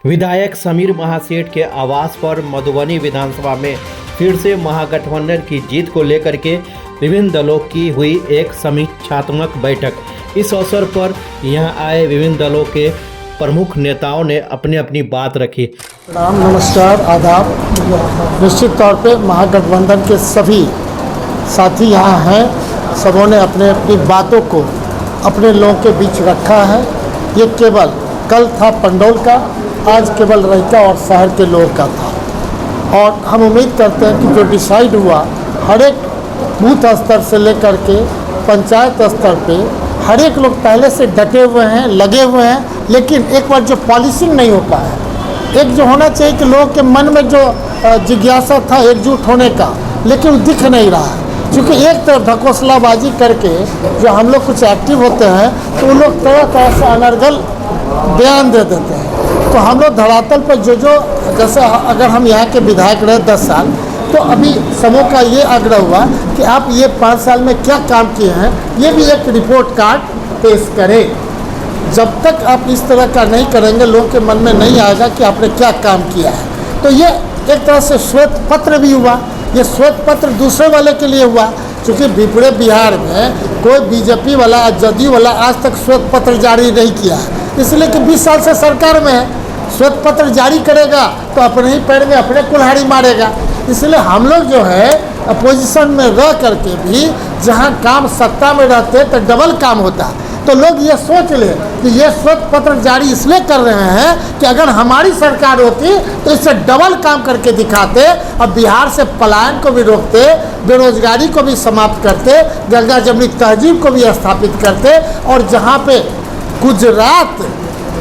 विधायक समीर महासेठ के आवास पर मधुबनी विधानसभा में फिर से महागठबंधन की जीत को लेकर के विभिन्न दलों की हुई एक समीक्षात्मक बैठक। इस अवसर पर यहां आए विभिन्न दलों के प्रमुख नेताओं ने अपनी अपनी बात रखी। प्रणाम, नमस्कार, आदाब। निश्चित तौर पे महागठबंधन के सभी साथी यहाँ हैं। सबों ने अपने अपनी बातों को अपने लोगों के बीच रखा है। ये केवल कल था पंडौल का, आज केवल रहिका और शहर के लोगों का था। और हम उम्मीद करते हैं कि जो डिसाइड हुआ हर एक बूथ स्तर से लेकर के पंचायत स्तर पे हर एक लोग पहले से डटे हुए हैं, लगे हुए हैं। लेकिन एक बार जो पॉलिसिंग नहीं हो पाया, एक जो होना चाहिए कि लोगों के मन में जो जिज्ञासा था एकजुट होने का, लेकिन वो दिख नहीं रहा है। क्योंकि एक तरफ ढकोसलाबाजी करके जो हम लोग कुछ एक्टिव होते हैं तो वो लोग तरह तरह से अनर्गल बयान दे देते हैं। तो हम लोग धरातल पर जो जैसे अगर हम यहाँ के विधायक रहे 10 साल, तो अभी समूह का ये आग्रह हुआ कि आप ये 5 साल में क्या काम किए हैं, ये भी एक रिपोर्ट कार्ड पेश करें। जब तक आप इस तरह का नहीं करेंगे, लोगों के मन में नहीं आएगा कि आपने क्या काम किया है। तो ये एक तरह से श्वेत पत्र भी हुआ। ये श्वेत पत्र दूसरे वाले के लिए हुआ, क्योंकि पूरे बिहार में कोई बीजेपी वाला, जदयू वाला आज तक श्वेत पत्र जारी नहीं किया है। इसलिए कि 20 साल से सरकार में है। श्वेत पत्र जारी करेगा तो अपने ही पैर में अपने कुल्हाड़ी मारेगा। इसलिए हम लोग जो है अपोजिशन में रह करके भी जहाँ काम सत्ता में रहते तो डबल काम होता। तो लोग ये सोच ले कि ये श्वेत पत्र जारी इसलिए कर रहे हैं कि अगर हमारी सरकार होती तो इससे डबल काम करके दिखाते। अब बिहार से पलायन को भी रोकते, बेरोजगारी को भी समाप्त करते, गंगा जमुनी तहजीब को भी स्थापित करते, और जहाँ पे गुजरात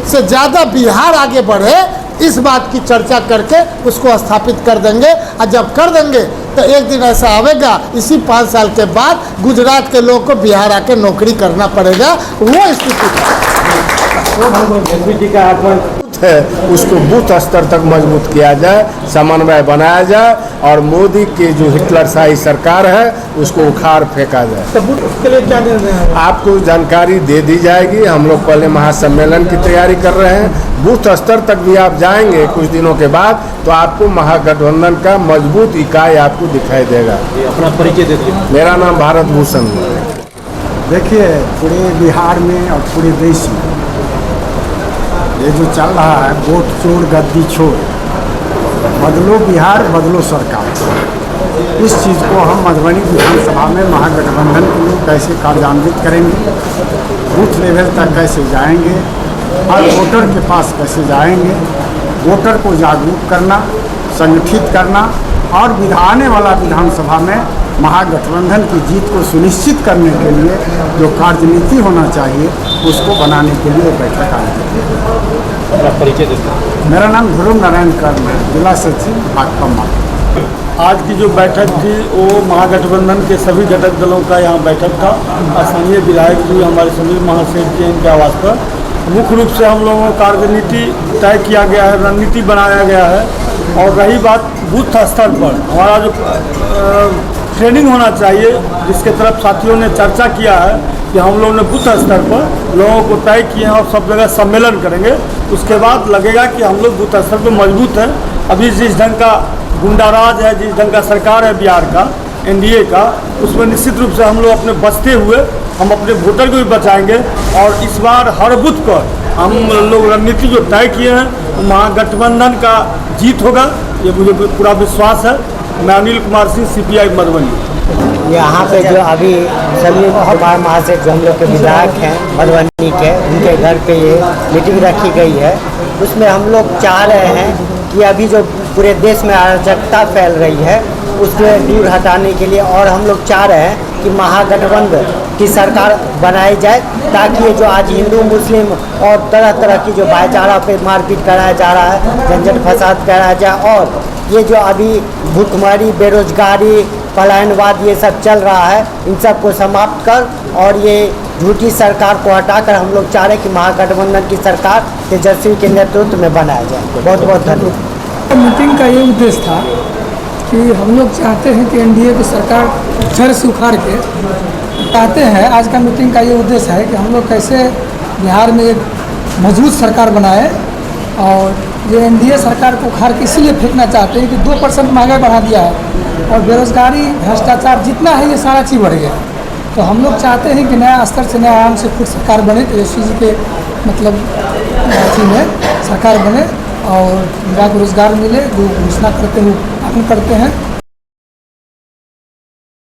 से ज़्यादा बिहार आगे बढ़े, इस बात की चर्चा करके उसको स्थापित कर देंगे। और जब कर देंगे तो एक दिन ऐसा आवेगा, इसी 5 साल के बाद गुजरात के लोगों को बिहार आके नौकरी करना पड़ेगा। वो स्थिति है, उसको बूथ स्तर तक मजबूत किया जाए, समन्वय बनाया जाए, और मोदी की जो हिटलरशाही सरकार है उसको उखाड़ फेंका जाए। तो बूथ के लिए क्या निर्णय है? आपको जानकारी दे दी जाएगी। हम लोग पहले महासम्मेलन की तैयारी कर रहे हैं। बूथ स्तर तक भी आप जाएंगे कुछ दिनों के बाद तो आपको महागठबंधन का मजबूत इकाई आपको दिखाई देगा। अपना परिचय दे दीजिए। मेरा नाम भारत भूषण है। देखिए, पूरे बिहार में और पूरे देश में ये जो चल रहा है वोट चोर गद्दी छोड़, बदलो बिहार बदलो सरकार, इस चीज़ को हम मधुबनी विधानसभा में महागठबंधन के लिए कैसे कार्यान्वित करेंगे, बूथ लेवल तक कैसे जाएंगे, हर वोटर के पास कैसे जाएंगे, वोटर को जागरूक करना, संगठित करना, और आने वाला विधानसभा में महागठबंधन की जीत को सुनिश्चित करने के लिए जो कार्यनीति होना चाहिए उसको बनाने के लिए बैठक आई। परिचय दीजिए। मेरा नाम ध्रुव नारायण कर्ण है, जिला सचिव भाकपा मार्ग। आज की जो बैठक थी वो महागठबंधन के सभी घटक दलों का यहाँ बैठक था। स्थानीय विधायक जी हमारे समीर महासेठ जी इनके आवास पर मुख्य रूप से हम लोगों को कार्यनीति तय किया गया है, रणनीति बनाया गया है। और रही बात बूथ स्तर पर हमारा जो ट्रेनिंग होना चाहिए, जिसके तरफ साथियों ने चर्चा किया है कि हम लोगों ने बूथ स्तर पर लोगों को तय किए हैं और सब जगह सम्मेलन करेंगे। उसके बाद लगेगा कि हम लोग बूथ स्तर पर मजबूत हैं। अभी जिस ढंग का गुंडाराज है, जिस ढंग का सरकार है बिहार का, एनडीए का, उसमें निश्चित रूप से हम लोग अपने बचते हुए हम अपने वोटर को भी बचाएंगे। और इस बार हर बूथ पर हम लोग रणनीति जो तय किए हैं महागठबंधन का जीत होगा, ये मुझे पूरा विश्वास है। मैं अनिल कुमार सिंह, CPI मधुबनी। यहाँ पे जो अभी समीर कुमार महासेठ जो हम लोग के विधायक हैं मधुबनी के, उनके घर पे ये मीटिंग रखी गई है। उसमें हम लोग चाह रहे हैं कि अभी जो पूरे देश में अराजकता फैल रही है उसको दूर हटाने के लिए, और हम लोग चाह रहे हैं कि महागठबंधन की सरकार बनाई जाए, ताकि ये जो आज हिंदू मुस्लिम और तरह तरह की जो भाईचारा पे मारपीट कराया जा रहा है, झंझट फसाद कराया जाए, और ये जो अभी भूखमरी, बेरोजगारी, पलायनवाद ये सब चल रहा है, इन सब को समाप्त कर और ये झूठी सरकार को हटाकर हम लोग चाह रहे हैं कि महागठबंधन की सरकार तेजस्वी के नेतृत्व में बनाया जाए। बहुत बहुत धन्यवाद। मीटिंग का ये उद्देश्य था कि हम लोग चाहते हैं कि एनडीए की सरकार जड़ से उखाड़ के चाहते हैं। आज का मीटिंग का ये उद्देश्य है कि हम लोग कैसे बिहार में एक मजबूत सरकार बनाए और जो एनडीए सरकार को उखाड़ के इसलिए फेंकना चाहते हैं कि 2% महंगाई बढ़ा दिया है और बेरोजगारी भ्रष्टाचार जितना है ये सारा चीज़ बढ़ गया। तो हम लोग चाहते हैं कि नया स्तर से नया आराम से खुद सरकार बने, तेजस्वी जी के मतलब अथी में सरकार बने और युवा को रोजगार मिले, जो घोषणा करते हैं वो पालन करते हैं।